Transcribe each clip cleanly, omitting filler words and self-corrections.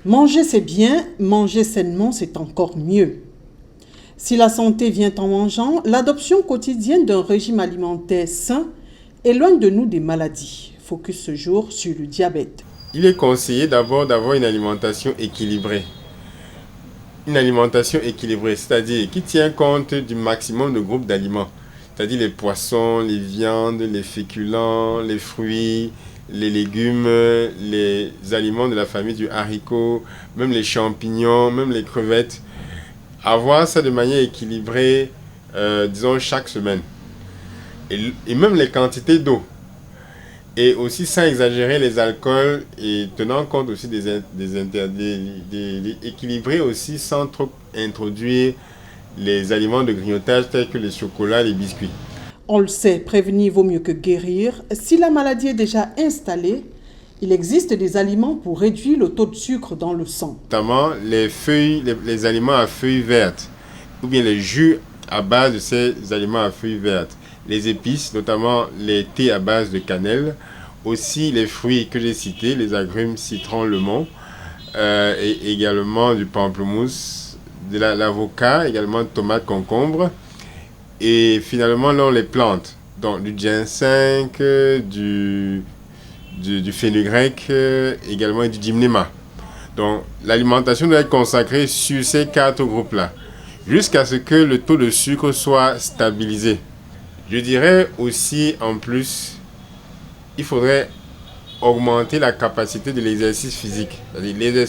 Manger c'est bien, manger sainement c'est encore mieux. Si la santé vient en mangeant, l'adoption quotidienne d'un régime alimentaire sain éloigne de nous des maladies. Focus ce jour sur le diabète. Il est conseillé d'abord d'avoir une alimentation équilibrée. Une alimentation équilibrée, c'est-à-dire qui tient compte du maximum de groupes d'aliments. C'est-à-dire les poissons, les viandes, les féculents, les fruits, les légumes, les aliments de la famille du haricot, même les champignons, même les crevettes. Avoir ça de manière équilibrée, disons chaque semaine. Et même les quantités d'eau. Et aussi sans exagérer les alcools et tenant compte aussi équilibrer aussi sans trop introduire les aliments de grignotage tels que les chocolats, les biscuits. On le sait, prévenir vaut mieux que guérir. Si la maladie est déjà installée, il existe des aliments pour réduire le taux de sucre dans le sang. Notamment les aliments à feuilles vertes ou bien les jus à base de ces aliments à feuilles vertes. Les épices, notamment les thés à base de cannelle, aussi les fruits que j'ai cités, les agrumes, citron, lemon, et également du pamplemousse, de l'avocat, également tomate, concombre, et finalement là, les plantes, donc du ginseng, du fenugrec, également du gymnéma. Donc l'alimentation doit être consacrée sur ces 4 groupes-là, jusqu'à ce que le taux de sucre soit stabilisé. Je dirais aussi, en plus, il faudrait augmenter la capacité de l'exercice physique. C'est-à-dire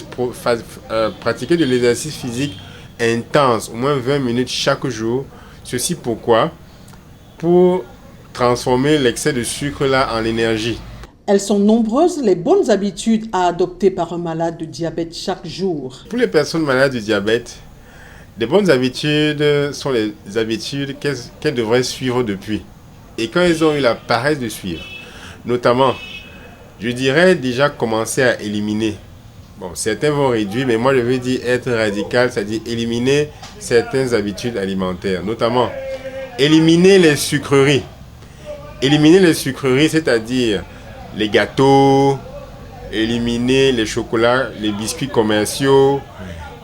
pratiquer de l'exercice physique intense, au moins 20 minutes chaque jour. Ceci pourquoi? Pour transformer l'excès de sucre là en énergie. Elles sont nombreuses les bonnes habitudes à adopter par un malade de diabète chaque jour. Pour les personnes malades du diabète, des bonnes habitudes sont les habitudes qu'elles devraient suivre depuis. Et quand elles ont eu la paresse de suivre, notamment, je dirais déjà commencer à éliminer. Bon, certains vont réduire, mais moi je veux dire être radical, c'est-à-dire éliminer certaines habitudes alimentaires. Notamment, éliminer les sucreries. Éliminer les sucreries, c'est-à-dire les gâteaux, éliminer les chocolats, les biscuits commerciaux,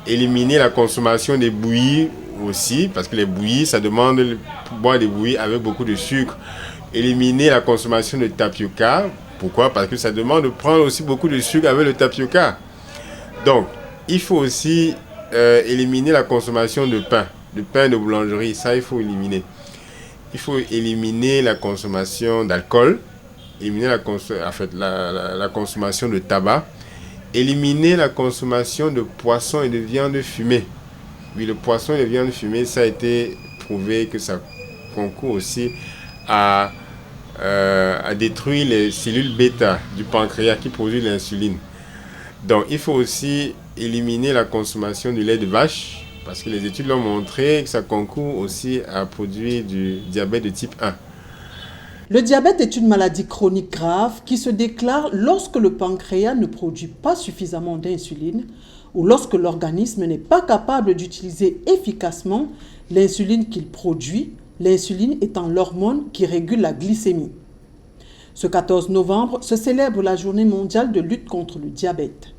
éliminer la consommation des bouillies aussi, parce que les bouillies, ça demande de boire des bouillies avec beaucoup de sucre. Éliminer la consommation de tapioca. Pourquoi? Parce que ça demande de prendre aussi beaucoup de sucre avec le tapioca. Donc, il faut aussi éliminer la consommation de pain de boulangerie. Ça, il faut éliminer. Il faut éliminer la consommation d'alcool, éliminer la consommation de tabac, éliminer la consommation de poissons et de viande fumée. Oui, le poisson et la viande fumée, ça a été prouvé que ça concourt aussi à détruire les cellules bêta du pancréas qui produisent l'insuline. Donc, il faut aussi éliminer la consommation du lait de vache, parce que les études l'ont montré que ça concourt aussi à produire du diabète de type 1. Le diabète est une maladie chronique grave qui se déclare lorsque le pancréas ne produit pas suffisamment d'insuline ou lorsque l'organisme n'est pas capable d'utiliser efficacement l'insuline qu'il produit, l'insuline étant l'hormone qui régule la glycémie. Ce 14 novembre se célèbre la Journée mondiale de lutte contre le diabète.